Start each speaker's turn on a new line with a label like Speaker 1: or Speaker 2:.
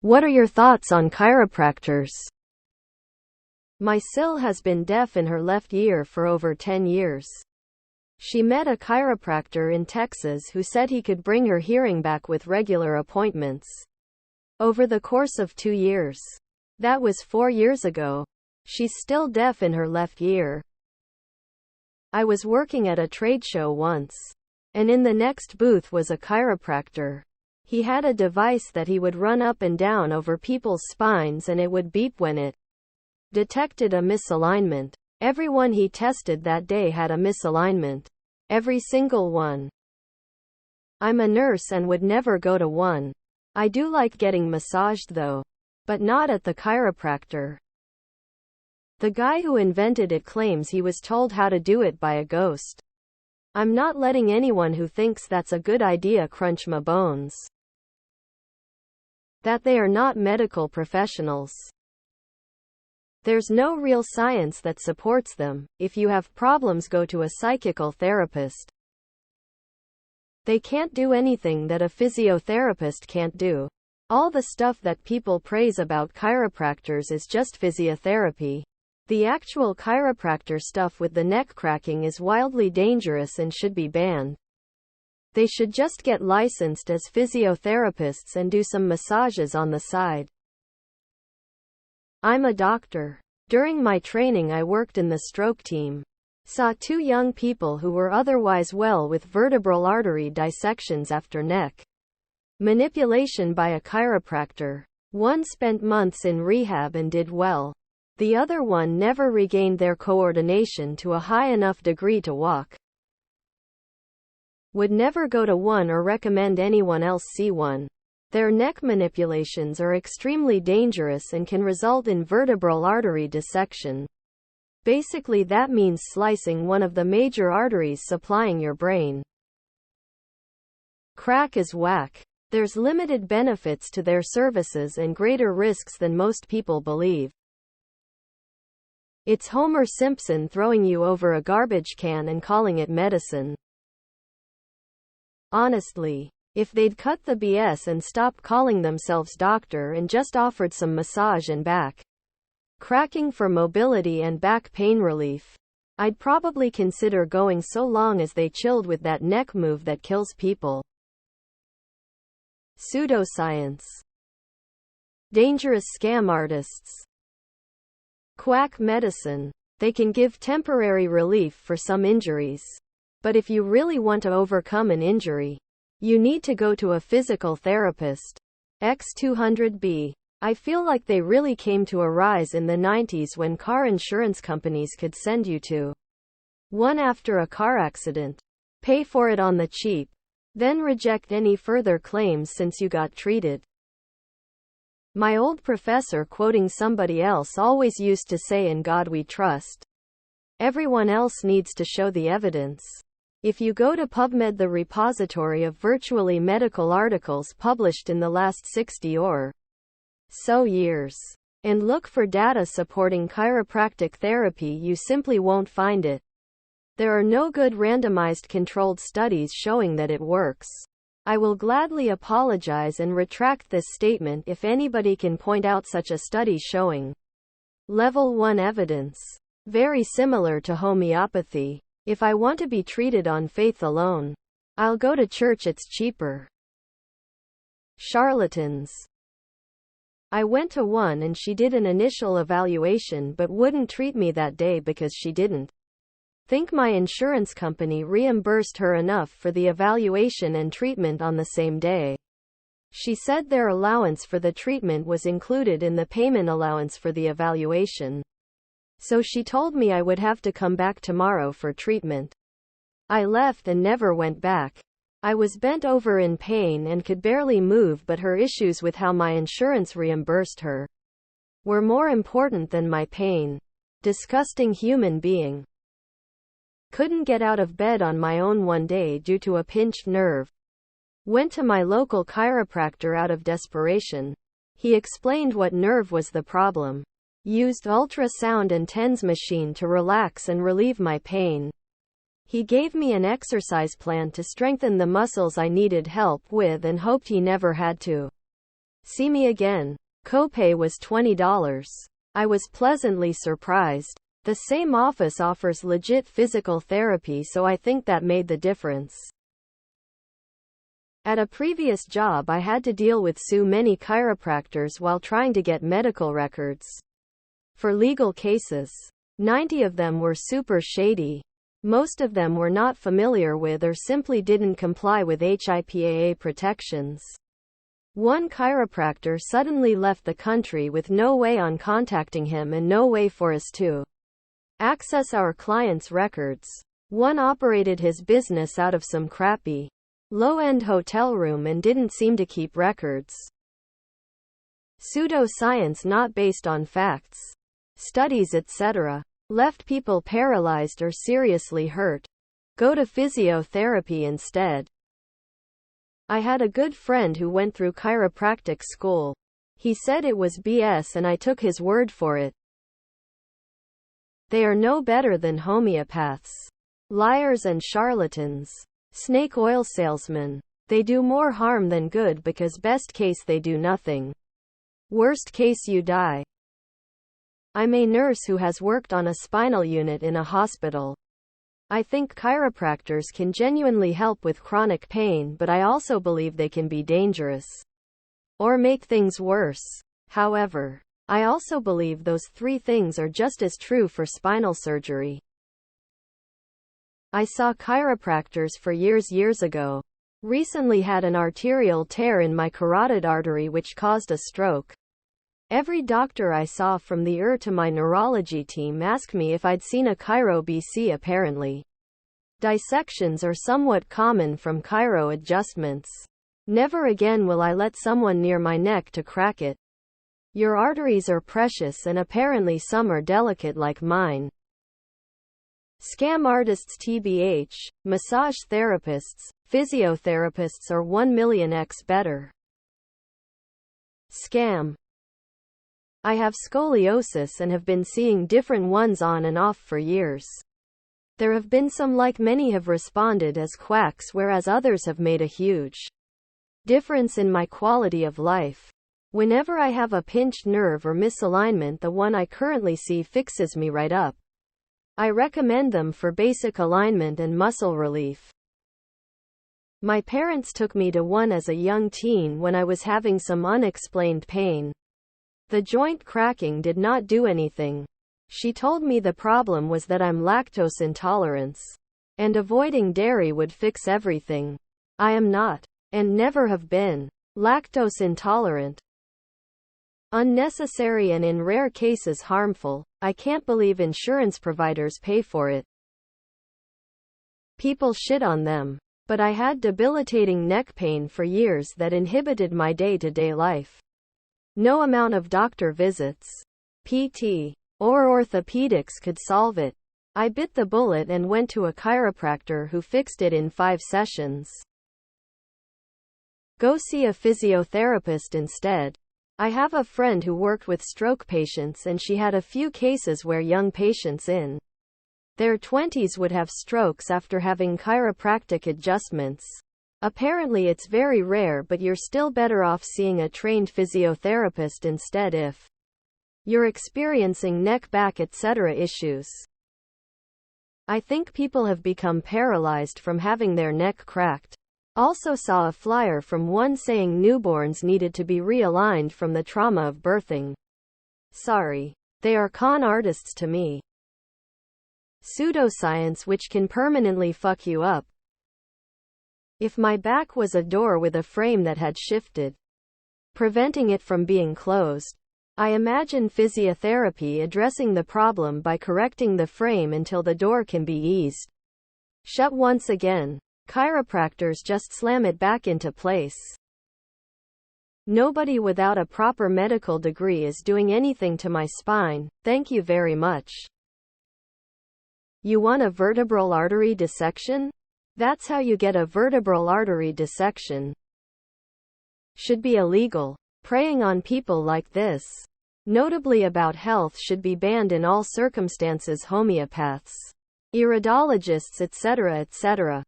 Speaker 1: What are your thoughts on chiropractors? My Sil has been deaf in her left ear for over 10 years. She met a chiropractor in Texas who said he could bring her hearing back with regular appointments. Over the course of 2 years. That was 4 years ago. She's still deaf in her left ear. I was working at a trade show once, and in the next booth was a chiropractor. He had a device that he would run up and down over people's spines and it would beep when it detected a misalignment. Everyone he tested that day had a misalignment. Every single one. I'm a nurse and would never go to one. I do like getting massaged though, but not at the chiropractor. The guy who invented it claims he was told how to do it by a ghost. I'm not letting anyone who thinks that's a good idea crunch my bones. That they are not medical professionals. There's no real science that supports them. If you have problems, go to a psychical therapist. They can't do anything that a physiotherapist can't do. All the stuff that people praise about chiropractors is just physiotherapy. The actual chiropractor stuff with the neck cracking is wildly dangerous and should be banned. They should just get licensed as physiotherapists and do some massages on the side. I'm a doctor. During my training I worked in the stroke team. Saw 2 young people who were otherwise well with vertebral artery dissections after neck manipulation by a chiropractor. One spent months in rehab and did well. The other one never regained their coordination to a high enough degree to walk. Would never go to one or recommend anyone else see one. Their neck manipulations are extremely dangerous and can result in vertebral artery dissection. Basically that means slicing one of the major arteries supplying your brain. Crack is whack. There's limited benefits to their services and greater risks than most people believe. It's Homer Simpson throwing you over a garbage can and calling it medicine. Honestly, if they'd cut the BS and stop calling themselves doctor and just offered some massage and back cracking for mobility and back pain relief, I'd probably consider going so long as they chilled with that neck move that kills people. Pseudoscience. Dangerous scam artists. Quack medicine. They can give temporary relief for some injuries. But if you really want to overcome an injury, you need to go to a physical therapist. X200B. I feel like they really came to a rise in the 90s when car insurance companies could send you to one after a car accident, pay for it on the cheap, then reject any further claims since you got treated. My old professor, quoting somebody else, always used to say, "In God we trust. Everyone else needs to show the evidence." If you go to PubMed, the repository of virtually medical articles published in the last 60 or so years, and look for data supporting chiropractic therapy, you simply won't find it. There are no good randomized controlled studies showing that it works. I will gladly apologize and retract this statement if anybody can point out such a study showing level 1 evidence. Very similar to homeopathy. If I want to be treated on faith alone, I'll go to church, it's cheaper. Charlatans. I went to one and she did an initial evaluation but wouldn't treat me that day because she didn't think my insurance company reimbursed her enough for the evaluation and treatment on the same day. She said their allowance for the treatment was included in the payment allowance for the evaluation. So she told me I would have to come back tomorrow for treatment. I left and never went back. I was bent over in pain and could barely move, but her issues with how my insurance reimbursed her were more important than my pain. Disgusting human being. Couldn't get out of bed on my own one day due to a pinched nerve. Went to my local chiropractor out of desperation. He explained what nerve was the problem. Used ultrasound and TENS machine to relax and relieve my pain. He gave me an exercise plan to strengthen the muscles I needed help with and hoped he never had to See me again. Copay was $20. I was pleasantly surprised. The same office offers legit physical therapy, so I think that made the difference. At a previous job, I had to deal with so many chiropractors while trying to get medical records for legal cases. 90 of them were super shady. Most of them were not familiar with or simply didn't comply with HIPAA protections. One chiropractor suddenly left the country with no way on contacting him and no way for us to access our clients' records. One operated his business out of some crappy, low-end hotel room and didn't seem to keep records. Pseudoscience not based on facts, studies, etc. Left people paralyzed or seriously hurt. Go to physiotherapy instead. I had a good friend who went through chiropractic school. He said it was BS and I took his word for it. They are no better than homeopaths. Liars and charlatans. Snake oil salesmen. They do more harm than good because best case they do nothing. Worst case you die. I'm a nurse who has worked on a spinal unit in a hospital. I think chiropractors can genuinely help with chronic pain, but I also believe they can be dangerous or make things worse. However, I also believe those three things are just as true for spinal surgery. I saw chiropractors for years ago. Recently had an arterial tear in my carotid artery which caused a stroke. Every doctor I saw, from the to my neurology team, asked me if I'd seen a chiro BC. Apparently, dissections are somewhat common from chiro adjustments. Never again will I let someone near my neck to crack it. Your arteries are precious and apparently some are delicate like mine. Scam artists TBH, massage therapists, physiotherapists are 1,000,000x better. Scam. I have scoliosis and have been seeing different ones on and off for years. There have been some, like many have responded as quacks, whereas others have made a huge difference in my quality of life. Whenever I have a pinched nerve or misalignment, the one I currently see fixes me right up. I recommend them for basic alignment and muscle relief. My parents took me to one as a young teen when I was having some unexplained pain. The joint cracking did not do anything. She told me the problem was that I'm lactose intolerant, and avoiding dairy would fix everything. I am not, and never have been, lactose intolerant. Unnecessary and in rare cases harmful. I can't believe insurance providers pay for it. People shit on them. But I had debilitating neck pain for years that inhibited my day-to-day life. No amount of doctor visits, PT, or orthopedics could solve it. I bit the bullet and went to a chiropractor who fixed it in 5 sessions. Go see a physiotherapist instead. I have a friend who worked with stroke patients and she had a few cases where young patients in their 20s would have strokes after having chiropractic adjustments. Apparently it's very rare, but you're still better off seeing a trained physiotherapist instead if you're experiencing neck, back, etc. issues. I think people have become paralyzed from having their neck cracked. Also saw a flyer from one saying newborns needed to be realigned from the trauma of birthing. Sorry. They are con artists to me. Pseudoscience which can permanently fuck you up. If my back was a door with a frame that had shifted, preventing it from being closed, I imagine physiotherapy addressing the problem by correcting the frame until the door can be eased shut once again. Chiropractors just slam it back into place. Nobody without a proper medical degree is doing anything to my spine, thank you very much. You want a vertebral artery dissection? That's how you get a vertebral artery dissection. Should be illegal. Preying on people like this, notably about health, should be banned in all circumstances. Homeopaths, iridologists, etc., etc.